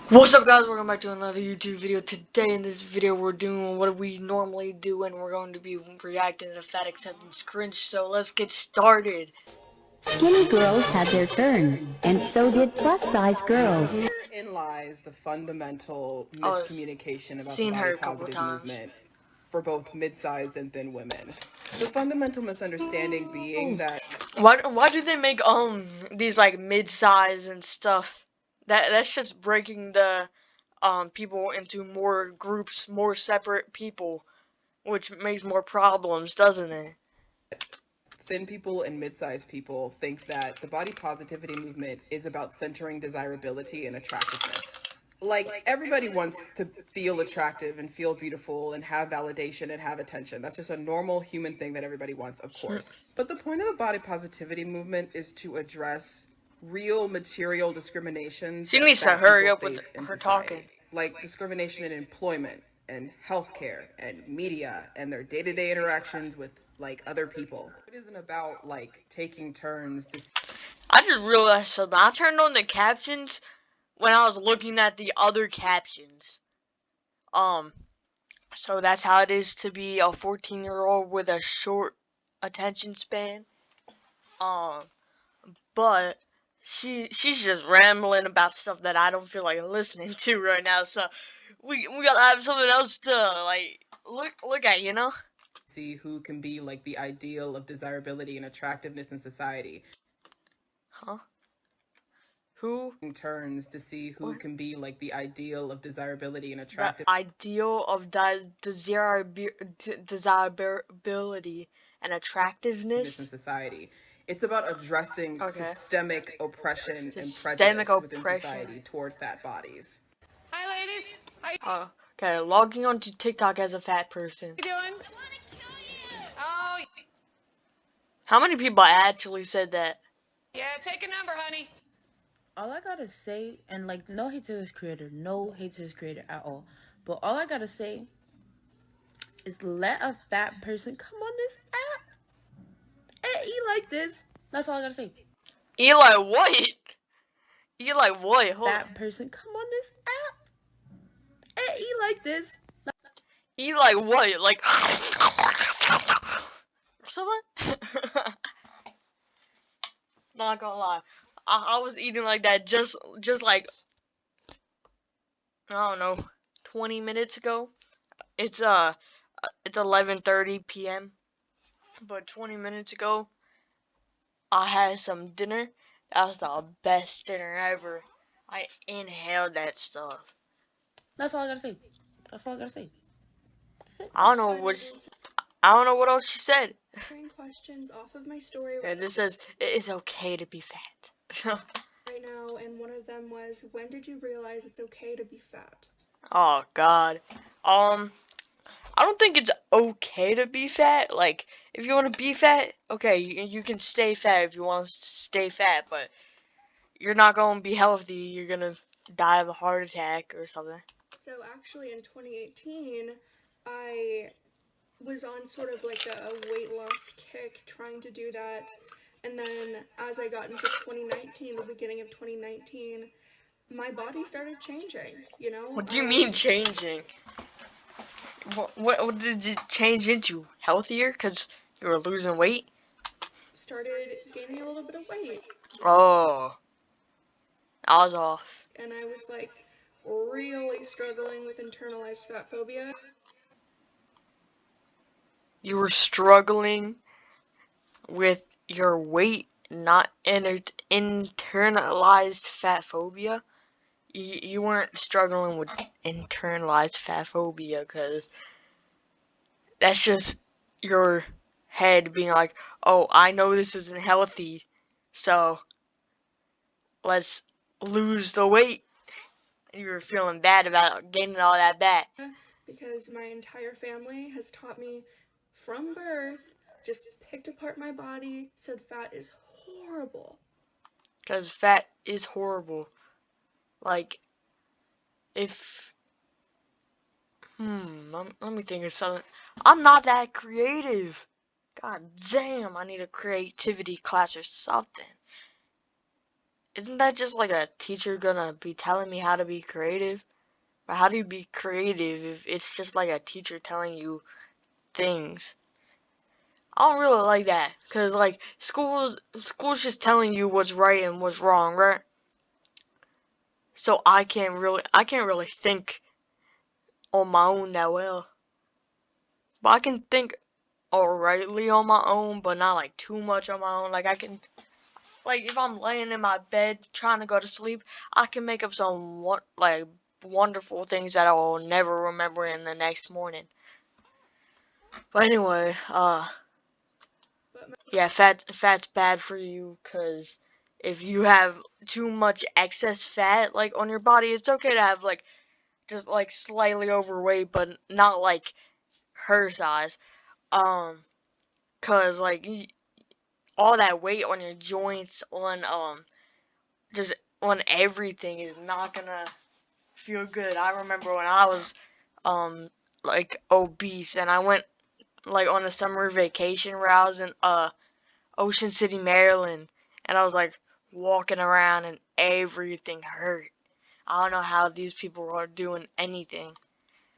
What's up, guys? Welcome back to another YouTube video. Today in this video we're doing what we normally do, and we're going to be reacting to Fat Acceptance Cringe. So let's get started. Skinny girls had their turn, and so did plus-size girls. Herein lies the fundamental miscommunication about the Seen her body a couple positive times. movement for both mid-sized and thin women. The fundamental misunderstanding being that Why do they make these like mid-size and stuff? That's just breaking the people into more groups, more separate people, which makes more problems, doesn't it? thin people and mid-sized people think that the body positivity movement is about centering desirability and attractiveness. Like, everybody wants to feel attractive and feel beautiful and have validation and have attention. That's just a normal human thing that everybody wants, of course. But the point of the body positivity movement is to address real material discrimination. She needs to hurry up with her talking. Like discrimination in employment and healthcare and media and their day-to-day interactions with like other people. It isn't about like taking turns to I just realized something. I turned on the captions when I was looking at the other captions. So that's how it is to be a 14-year-old with a short attention span. But she's just rambling about stuff that I don't feel like listening to right now. So we gotta have something else to like look at, you know? see who can be like the ideal of desirability and attractiveness in society. Huh? Who? Turns to see who can be like the ideal of desirability and attractiveness. The ideal of desirability and attractiveness in society. It's about addressing systemic oppression and Systemic prejudice within oppression. society toward fat bodies. Hi, ladies. Okay, logging onto TikTok as a fat person. How you doing? I want to kill you. Oh, How many people actually said that? yeah. Take a number, honey. All I gotta say, and like, no hate to this creator, no hate to this creator at all, but all I gotta say is let a fat person come on this app and eat like this. That's all I gotta say. Eli what? Eli what? Fat person come on this app and eat like this. Eli what? Like someone? Not gonna lie, I was eating like that just like I don't know, 20 minutes ago. It's 11:30 p.m. But 20 minutes ago, I had some dinner. That was the best dinner ever. I inhaled that stuff. That's all I gotta say. That's all I gotta say. I don't know what else she said. Questions off of my story Yeah, this says it is okay to be fat. right now, and one of them was, when did you realize it's okay to be fat? Oh God. I don't think it's okay to be fat. Like, if you want to be fat, okay, you can stay fat if you want to stay fat, but you're not going to be healthy. You're going to die of a heart attack or something. So actually in 2018, I was on sort of like a weight loss kick trying to do that. And then as I got into 2019, the beginning of 2019, my body started changing, you know? What do you mean changing? What did it change into? Healthier? Because you were losing weight? Started gaining a little bit of weight. Oh. I was off. And I was like really struggling with internalized fat phobia. You were struggling with your weight, not internalized fat phobia? You weren't struggling with internalized fat phobia, because that's just your head being like, oh, I know this isn't healthy, so let's lose the weight. You were feeling bad about gaining all that back. Because my entire family has taught me from birth, just picked apart my body, said fat is horrible. Because fat is horrible. Like, if... let me think of something. I'm not that creative. God damn, I need a creativity class or something. isn't that just like a teacher gonna be telling me how to be creative? But how do you be creative if it's just like a teacher telling you things? I don't really like that, cause like school's just telling you what's right and what's wrong, right? So I can't really think on my own that well. But I can think alrightly on my own, but not like too much on my own. Like I can, like if I'm laying in my bed trying to go to sleep, I can make up some like wonderful things that I will never remember in the next morning. But anyway, yeah, fat's bad for you, cause if you have too much excess fat like on your body, it's okay to have like just like slightly overweight, but not like her size. Cause like all that weight on your joints, on just on everything is not gonna feel good. I remember when I was like obese and I went like on a summer vacation where I was in Ocean City, Maryland, and I was like walking around and everything hurt. I don't know how these people are doing anything.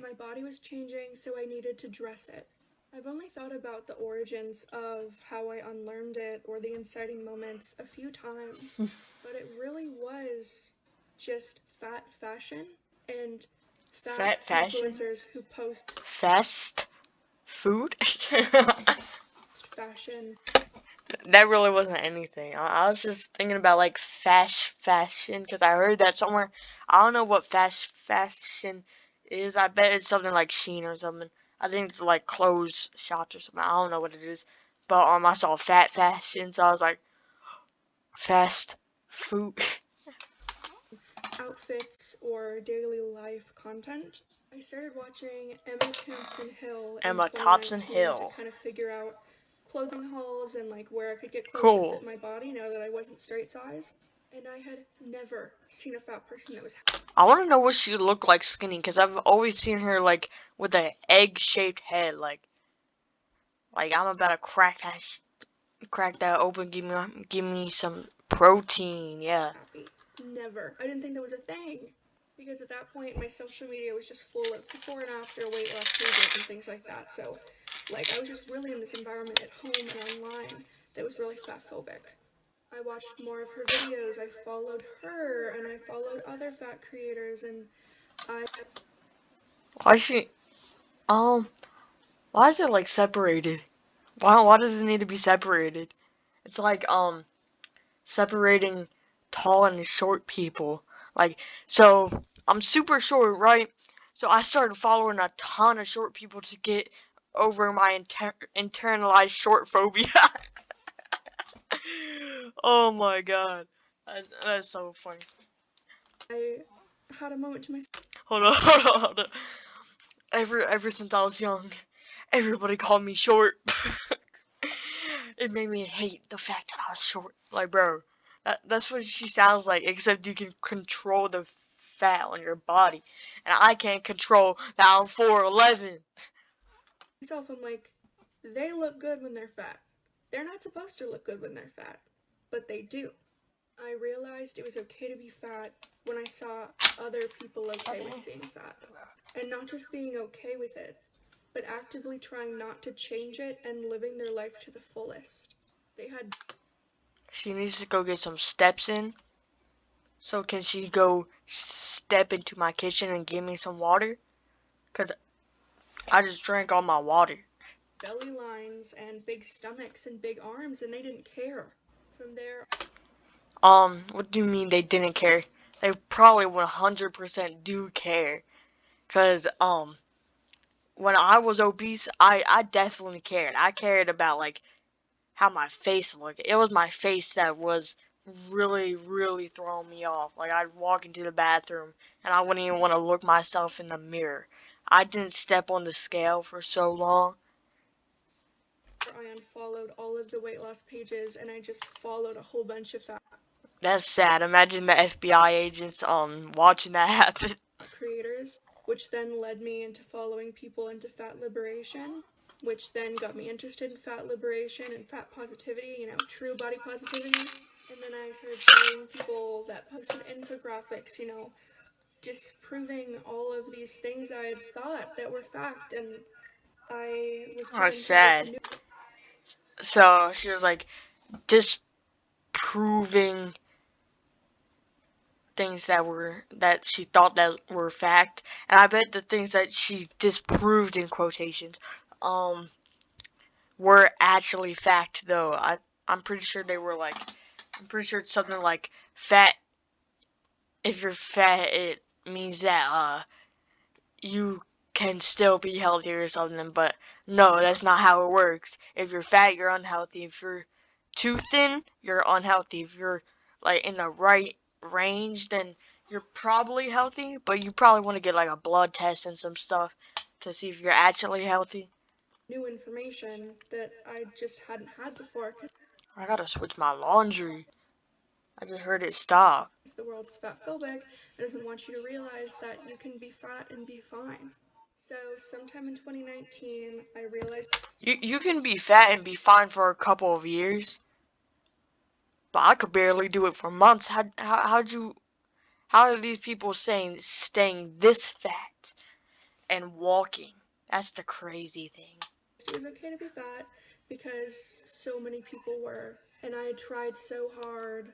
My body was changing, so I needed to dress it. I've only thought about the origins of how I unlearned it or the inciting moments a few times, but it really was just fat fashion and fat Fashion? influencers who post Fast food? fashion. That really wasn't anything. I was just thinking about like fashion because I heard that somewhere. I don't know what fashion is. I bet it's something like Sheen or something. I think it's like clothes shops or something. I don't know what it is. But I saw fat fashion, so I was like, fast food. Outfits or daily life content. I started watching Emma Thompson Hill in Emma Thompson 2019 to Hill. kind of figure out clothing hauls and like where I could get clothes to Cool. fit my body now that I wasn't straight size. And I had never seen a fat person that was I want to know what she looked like skinny because I've always seen her like with an egg-shaped head. Like I'm about to crack that open. Give me some protein. Yeah. happy. Never. I didn't think that was a thing. Because at that point, my social media was just full of before and after weight loss pages and things like that. So, like, I was just really in this environment at home and online that was really fat phobic. I watched more of her videos. I followed her and I followed other fat creators and I Why is she? Why is it like separated? Why does it need to be separated? It's like separating tall and short people. Like so, I'm super short, right? So I started following a ton of short people to get over my internalized short phobia. Oh my god, that's so funny. had a moment to myself. Hold on. Ever since I was young, everybody called me short. It made me hate the fact that I was short. Like, bro, that's what she sounds like, except you can control the fat on your body. And I can't control that I'm 4'11". I'm like, they look good when they're fat. They're not supposed to look good when they're fat, but they do. I realized it was okay to be fat when I saw other people okay with being fat. And not just being okay with it, but actively trying not to change it and living their life to the fullest. They had She needs to go get some steps in. So can she go step into my kitchen and give me some water? Because I just drank all my water. belly lines and big stomachs and big arms, and they didn't care. From there, What do you mean they didn't care? They probably 100% do care. Because, when I was obese, I definitely cared. I cared about, like, how my face looked. It was my face that was really, really throwing me off. Like, I'd walk into the bathroom, and I wouldn't even want to look myself in the mirror. I didn't step on the scale for so long. I unfollowed all of the weight loss pages and I just followed a whole bunch of fat That's sad. Imagine the FBI agents, watching that happen. creators, which then led me into following people into fat liberation, which then got me interested in fat liberation and fat positivity, true body positivity. And then I started following people that posted infographics, you know, disproving all of these things I had thought that were fact, and I was Oh, presented with sad. So she was like disproving things that she thought that were fact, and I bet the things that she disproved in quotations were actually fact though. I'm pretty sure they were like, I'm pretty sure it's something like fat. If you're fat, it means that you can still be healthy or something, but no, that's not how it works. If you're fat, you're unhealthy. If you're too thin, you're unhealthy. If you're like in the right range, then you're probably healthy, but you probably want to get like a blood test and some stuff to see if you're actually healthy. new information that I just hadn't had before, I gotta switch my laundry. I just heard it stop. because the world's fat phobic and doesn't want you to realize that you can be fat and be fine. So sometime in 2019, I realized You can be fat and be fine for a couple of years, but I could barely do it for months. How are these people staying this fat and walking? That's the crazy thing. it was okay to be fat because so many people were, and I had tried so hard,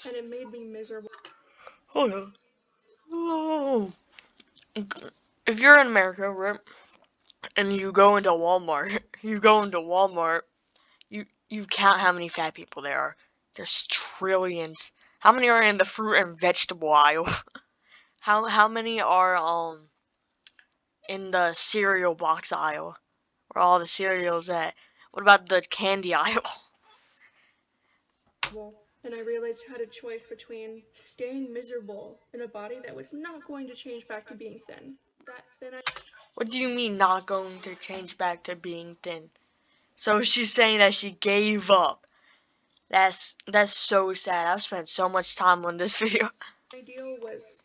and it made me miserable. Hold on. Oh. If you're in America, right, and you go into Walmart, you count how many fat people there are. There's trillions. How many are in the fruit and vegetable aisle? How many are in the cereal box aisle? Where all the cereals at? What about the candy aisle? And I realized I had a choice between staying miserable in a body that was not going to change back to being thin. That thin What do you mean not going to change back to being thin? So she's saying that she gave up. That's so sad. I've spent so much time on this video. ideal was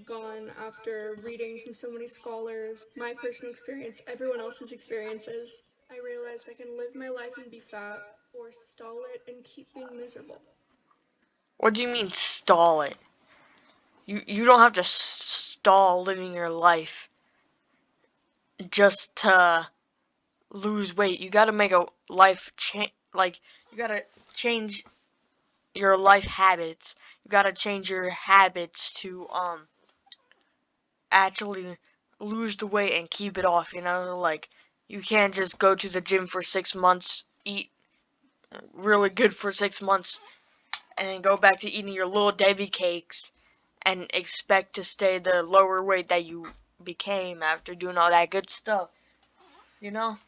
gone after reading from so many scholars, my personal experience, everyone else's experiences. I realized I can live my life and be fat, or stall it and keep being miserable. What do you mean stall it? You don't have to stall living your life just to lose weight. You gotta make a life change. Like you gotta change your life habits. You gotta change your habits to actually lose the weight and keep it off. You know, like you can't just go to the gym for 6 months, eat really good for 6 months, and then go back to eating your little Debbie cakes and expect to stay the lower weight that you became after doing all that good stuff. You know,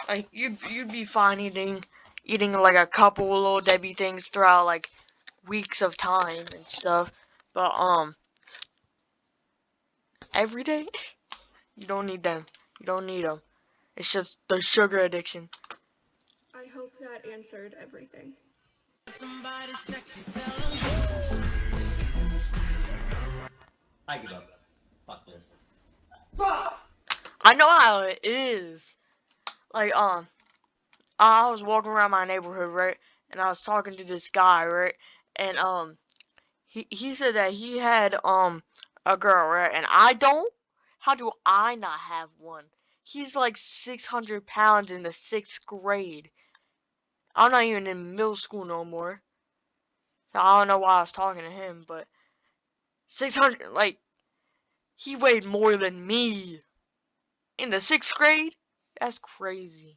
like you'd be fine eating like a couple little Debbie things throughout like weeks of time and stuff, but every day you don't need them. You don't need them. It's just the sugar addiction. I hope that answered everything. I give up. Fuck this. I know how it is. Like I was walking around my neighborhood, right, and I was talking to this guy, right, and he said that he had a girl, right, and I don't. How do I not have one? He's like 600 pounds in the 6th grade. I'm not even in middle school no more. So I don't know why I was talking to him, but 600, like, he weighed more than me in the 6th grade? That's crazy.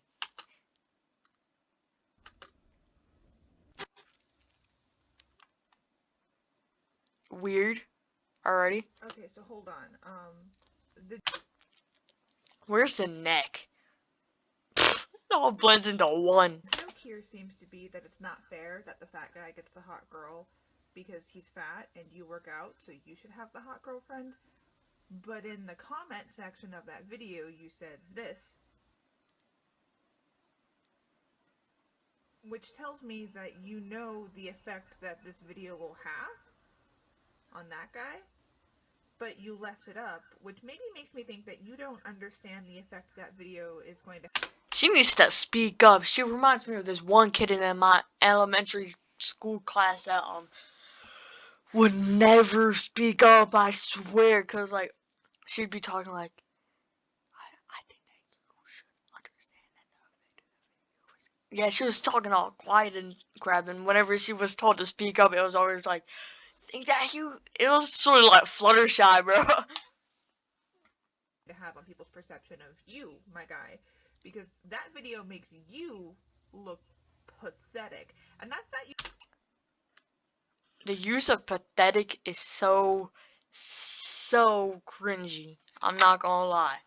Weird. Alrighty. Okay, so hold on. The Where's the neck? It all blends into one. joke here seems to be that it's not fair that the fat guy gets the hot girl because he's fat and you work out, so you should have the hot girlfriend. But in the comment section of that video, you said this, which tells me that you know the effect that this video will have on that guy, but you left it up, which maybe makes me think that you don't understand the effect that video is going to have. She needs to speak up. She reminds me of this one kid in my elementary school class that would never speak up, I swear, cause like she'd be talking like, I think that you should understand that. Yeah, she was talking all quiet and crap, and whenever she was told to speak up, it was always like, think that you. It was sort of like Fluttershy, bro. To have on people's perception of you, my guy, because that video makes you look pathetic, and that's that. The use of pathetic is so cringy. I'm not gonna lie.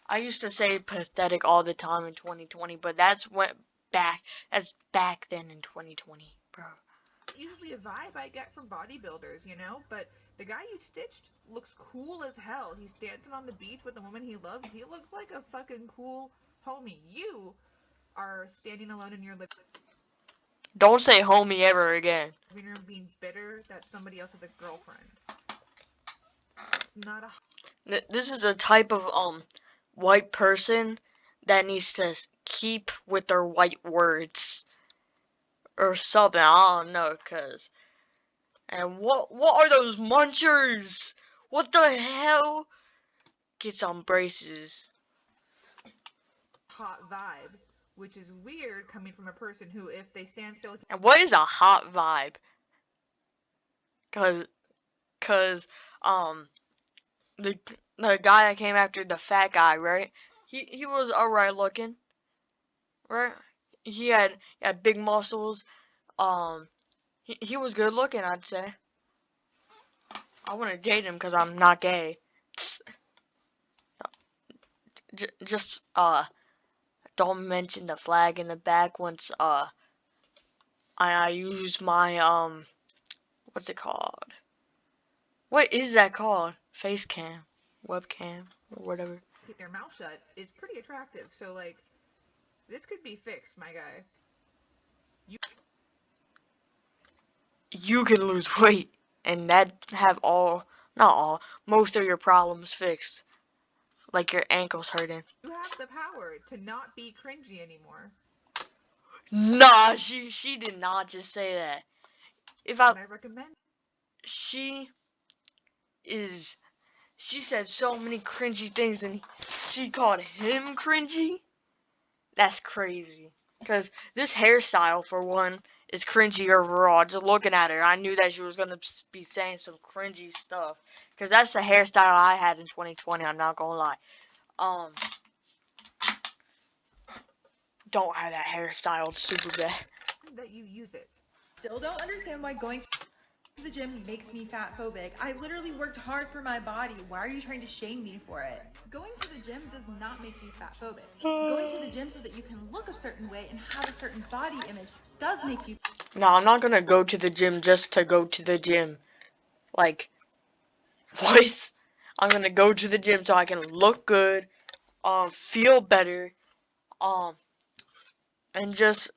I used to say pathetic all the time in 2020, but that's back then in 2020, bro. Usually a vibe I get from bodybuilders, you know, but the guy you stitched looks cool as hell. He's dancing on the beach with the woman he loves. He looks like a fucking cool homie. You are standing alone in your living Don't say homie ever again. room being bitter that somebody else has a girlfriend. It's not a... This is a type of white person that needs to keep with their white words or something. I don't know, cause. And what are those munchers? What the hell? Get some braces. hot vibe, which is weird coming from a person who, if they stand still... And what is a hot vibe? Cause the guy that came after the fat guy, right? He was alright looking, right? He had big muscles. He was good looking, I'd say. I wouldn't date him because I'm not gay. Just don't mention the flag in the back once I use my what's it called? What is that called? Face cam, webcam, or whatever. Keep their mouth shut is pretty attractive. So like, this could be fixed, my guy. You can lose weight and that have most of your problems fixed. Like your ankles hurting. You have the power to not be cringy anymore. Nah, she did not just say that. And I recommend... She said so many cringy things and she called him cringy? That's crazy. Because this hairstyle, for one, is cringy overall. Just looking at her, I knew that she was going to be saying some cringy stuff. Because that's the hairstyle I had in 2020, I'm not going to lie. Don't have that hairstyle, it's super bad. That you use it. Still don't understand why going to the gym makes me fat phobic. I literally worked hard for my body. Why are you trying to shame me for it? Going to the gym does not make me fat phobic. Going to the gym so that you can look a certain way and have a certain body image does make you... No, I'm not gonna go to the gym just to go to the gym. Like, what? I'm gonna go to the gym so I can look good, feel better, and just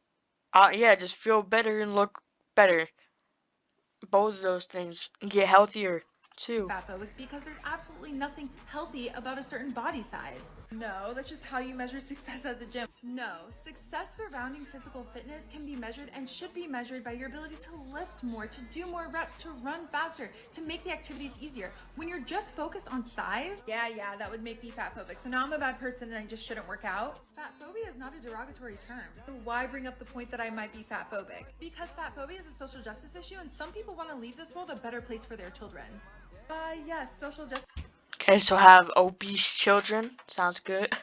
feel better and look better. Both of those things. Get healthier too. fat phobic because there's absolutely nothing healthy about a certain body size. No, that's just how you measure success at the gym. No, success surrounding physical fitness can be measured and should be measured by your ability to lift more, to do more reps, to run faster, to make the activities easier. When you're just focused on size, yeah, that would make me fat phobic. So now I'm a bad person and I just shouldn't work out. Fat phobia is not a derogatory term. So why bring up the point that I might be fat phobic? Because fat phobia is a social justice issue and some people want to leave this world a better place for their children. Yes, social justice. Okay, so have obese children. Sounds good.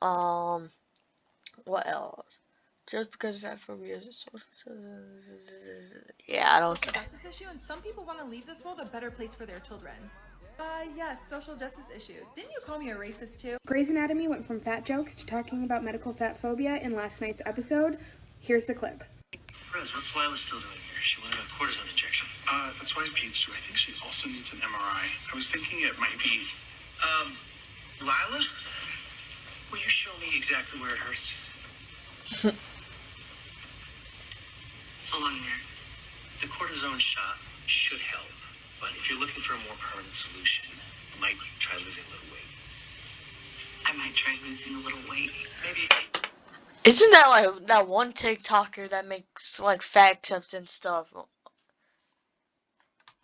What else? Just because fat phobia is a social justice. Yeah, I don't. Social justice issue, and some people want to leave this world a better place for their children. Yes, social justice issue. Didn't you call me a racist too? Grey's Anatomy went from fat jokes to talking about medical fat phobia in last night's episode. Here's the clip. Rose, what's Lila still doing here? She wanted a cortisone injection. That's why I paged her. I think she also needs an MRI. I was thinking it might be... Lila? Will you show me exactly where it hurts? It's along there. The cortisone shot should help, but if you're looking for a more permanent solution, you might try losing a little weight. I might try losing a little weight. Maybe... Isn't that like that one TikToker that makes like fat acceptance stuff?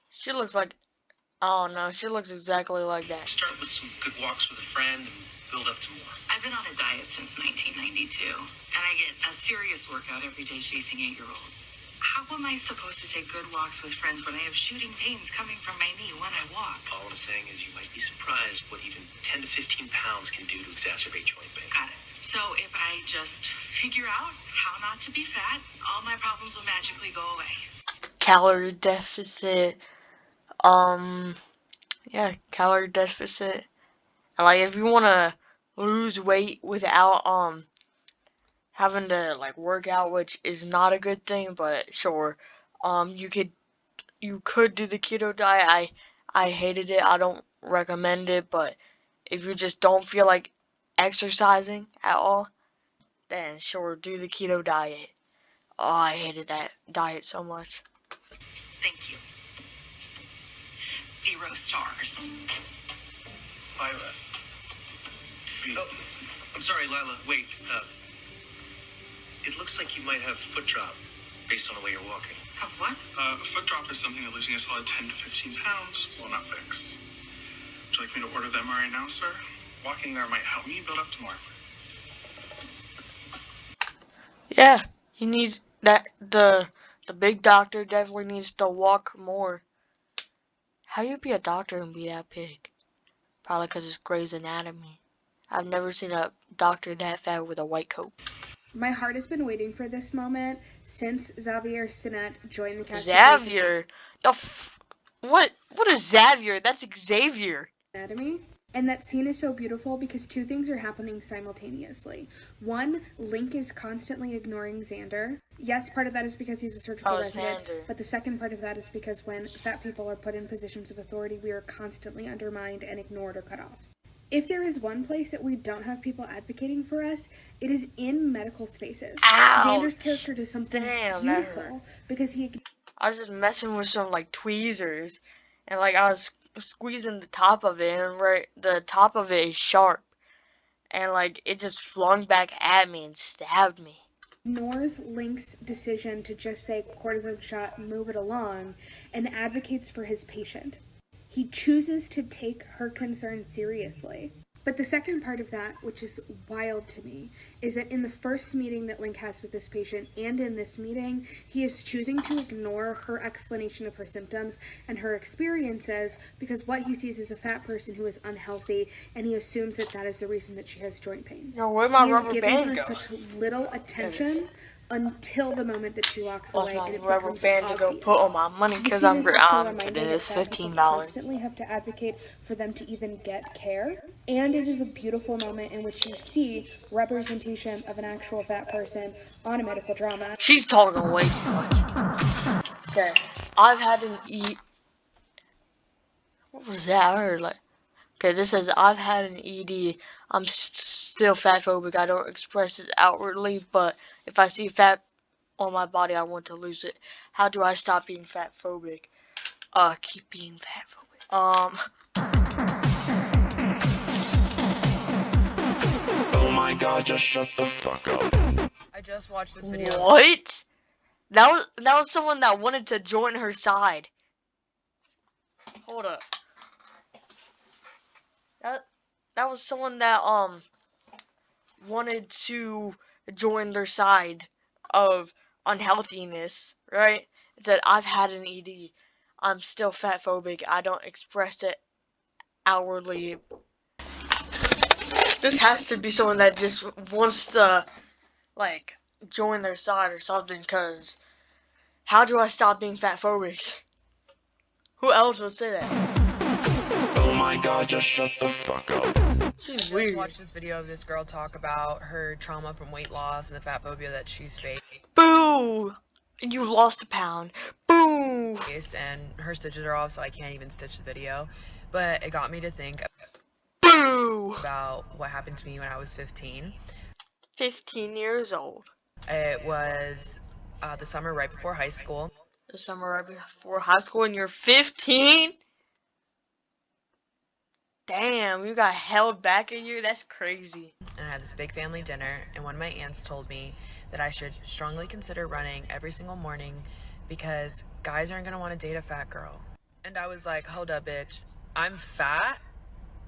She looks like, oh no, she looks exactly like that. Start with some good walks with a friend and build up to more. I've been on a diet since 1992, and I get a serious workout every day chasing 8-year-olds. How am I supposed to take good walks with friends when I have shooting pains coming from my knee when I walk? All I'm saying is you might be surprised what even 10 to 15 pounds can do to exacerbate joint pain. Got it. So if I just figure out how not to be fat, all my problems will magically go away. Calorie deficit. Yeah, calorie deficit. And like if you wanna lose weight without having to like work out, which is not a good thing, but sure. You could do the keto diet. I hated it. I don't recommend it, but if you just don't feel like exercising at all, then sure, do the keto diet. Oh, I hated that diet so much. Thank you. 0 stars. Lila. Oh, I'm sorry, Lila. Wait. It looks like you might have foot drop based on the way you're walking. Have what? Foot drop is something that losing a solid 10 to 15 pounds will not fix. Would you like me to order the MRI now, sir? Walking there might help me build up to more. Yeah, he needs that. The big doctor definitely needs to walk more. How you be a doctor and be that big? Probably because it's Grey's Anatomy. I've never seen a doctor that fat with a white coat. My heart has been waiting for this moment since Xavier Sinet joined the cast. Xavier? What is Xavier? That's Xavier. Anatomy. And that scene is so beautiful because two things are happening simultaneously. One, Link is constantly ignoring Xander. Yes, part of that is because he's a surgical resident, Xander. but the second part of that is because when fat people are put in positions of authority, we are constantly undermined and ignored or cut off. If there is one place that we don't have people advocating for us, it is in medical spaces. Ouch. Xander's character does something beautiful because he... I was just messing with some like tweezers, and like I was squeezing the top of it, and right the top of it is sharp, and like it just flung back at me and stabbed me. Ignores Link's decision to just say cortisone shot, move it along, and advocates for his patient. He chooses to take her concern seriously. But the second part of that, which is wild to me, is that in the first meeting that Link has with this patient and in this meeting, he is choosing to ignore her explanation of her symptoms and her experiences because what he sees is a fat person who is unhealthy, and he assumes that that is the reason that she has joint pain. No, where'd my He rubber is giving band her go? such little attention until the moment that she walks away, and it rubber becomes band to go obvious. put on my money because The scene is just a it reminder is that fat people $15. constantly have to advocate for them to even get care, and it is a beautiful moment in which you see representation of an actual fat person on a medical drama. She's talking way too much. Okay, I've had an What was that? I heard like. Okay, this says I've had an ED. I'm still fat phobic. I don't express it outwardly, but if I see fat on my body, I want to lose it. How do I stop being fat phobic? Keep being fat phobic. Oh my god, just shut the fuck up. I just watched this video. What? That was someone that wanted to join her side. Hold up. That was someone that wanted to join their side of unhealthiness, right? It said, I've had an ED. I'm still fat phobic. I don't express it outwardly. This has to be someone that just wants to, like, join their side or something, because how do I stop being fat phobic? Who else would say that? Oh my god, just shut the fuck up. She's weird. I just watched this video of this girl talk about her trauma from weight loss and the fat phobia that she's faced. Boo! You lost a pound. Boo! And her stitches are off, so I can't even stitch the video. But it got me to think about what happened to me when I was 15. 15 years old. It was the summer right before high school. The summer right before high school and you're 15? Damn, you got held back a year? That's crazy. And I had this big family dinner, and one of my aunts told me that I should strongly consider running every single morning because guys aren't gonna want to date a fat girl. And I was like, hold up, bitch. I'm fat?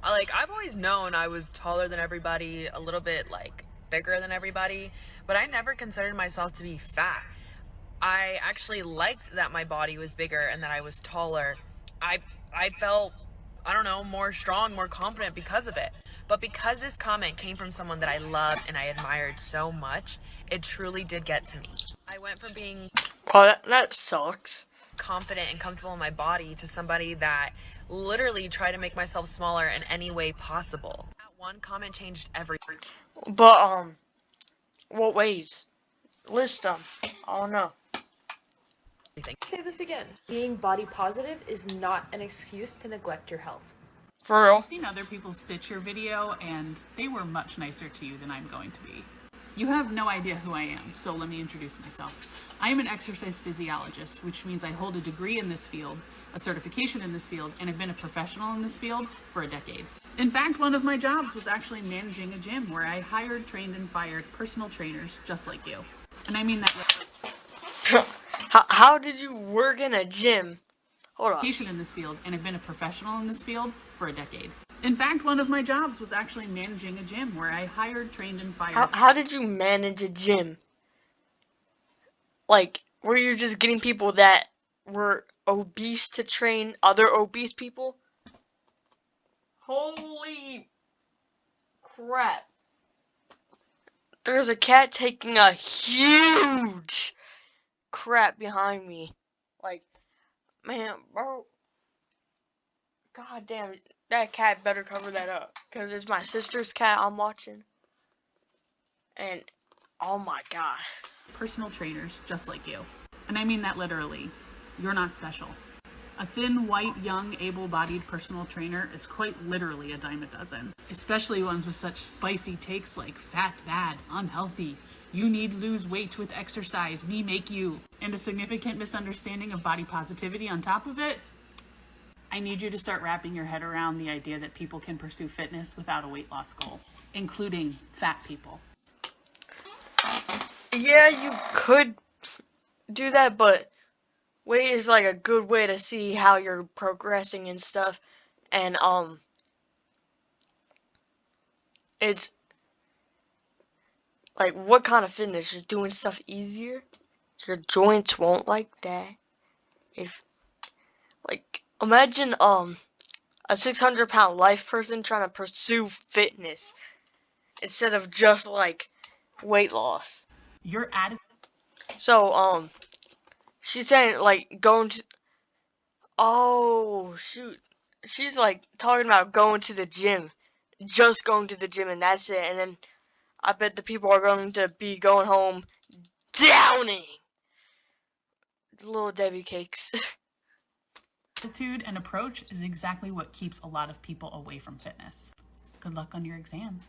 I've always known I was taller than everybody, a little bit, bigger than everybody, but I never considered myself to be fat. I actually liked that my body was bigger and that I was taller. I felt, I don't know, more strong, more confident because of it. But because this comment came from someone that I loved and I admired so much, it truly did get to me. I went from being that sucks. confident and comfortable in my body to somebody that literally tried to make myself smaller in any way possible. That one comment changed everything. But, what ways? List them. I don't know. Say this again. Being body positive is not an excuse to neglect your health. For real? I've seen other people stitch your video and they were much nicer to you than I'm going to be. You have no idea who I am, so let me introduce myself. I am an exercise physiologist, which means I hold a degree in this field, a certification in this field, and have been a professional in this field for a decade. In fact, one of my jobs was actually managing a gym where I hired, trained, and fired personal trainers just like you. And I mean that How did you work in a gym? Hold on. In this field, and have been a professional in this field for a decade. In fact, one of my jobs was actually managing a gym where I hired, trained, and fired. How did you manage a gym? Were you just getting people that were obese to train other obese people? Holy crap. There's a cat taking a huge crap behind me. Man, bro. God damn, that cat better cover that up. Because it's my sister's cat I'm watching. And, oh my god. Personal trainers just like you. And I mean that literally. You're not special. A thin, white, young, able-bodied personal trainer is quite literally a dime a dozen. Especially ones with such spicy takes like fat, bad, unhealthy. You need lose weight with exercise, me make you. And a significant misunderstanding of body positivity on top of it. I need you to start wrapping your head around the idea that people can pursue fitness without a weight loss goal, including fat people. Yeah, you could do that, but weight is a good way to see how you're progressing and stuff. And, it's what kind of fitness? You're doing stuff easier? Your joints won't like that. Imagine, a 600-pound life person trying to pursue fitness instead of just, weight loss. You're at So, she's saying, going to... Oh, shoot. She's, talking about going to the gym. Just going to the gym, and that's it. And then I bet the people are going to be going home downing little Debbie cakes. Attitude and approach is exactly what keeps a lot of people away from fitness. Good luck on your exam.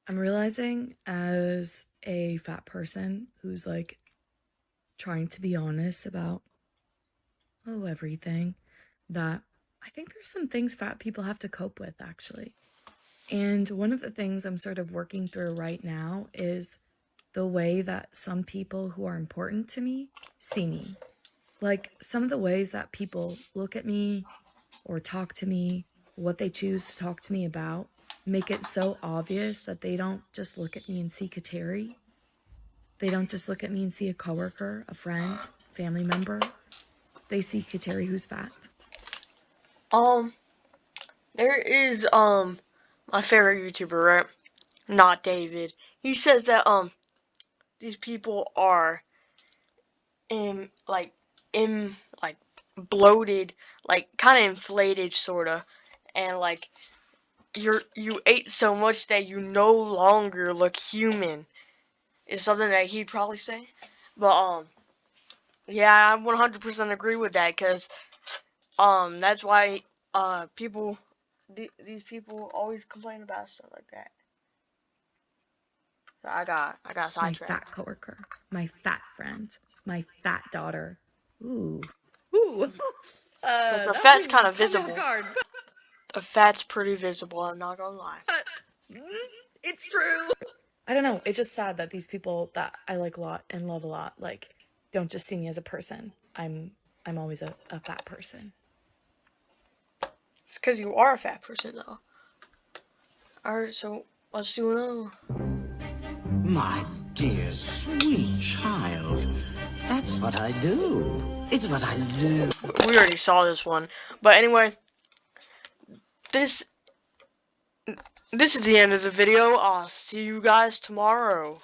I'm realizing as a fat person who's trying to be honest about everything, that I think there's some things fat people have to cope with actually. And one of the things I'm sort of working through right now is the way that some people who are important to me see me. Some of the ways that people look at me or talk to me, what they choose to talk to me about, make it so obvious that they don't just look at me and see Kateri. They don't just look at me and see a coworker, a friend, family member. They see Kateri who's fat. There is, my favorite YouTuber, right? Not David. He says that, these people are bloated, kind of inflated, sorta, and you ate so much that you no longer look human. Is something that he'd probably say, but yeah, I 100% agree with that, cause that's why these people always complain about stuff like that. So I got sidetracked. My fat coworker, my fat friend, my fat daughter. Ooh. The fat's kind of visible. The fat's pretty visible, I'm not gonna lie. It's true. I don't know. It's just sad that these people that I like a lot and love a lot, like, don't just see me as a person. I'm always a fat person. It's because you are a fat person, though. Alright, so let's do another one. My dear, sweet child. That's what I do. It's what I do. We already saw this one. But anyway, this is the end of the video. I'll see you guys tomorrow.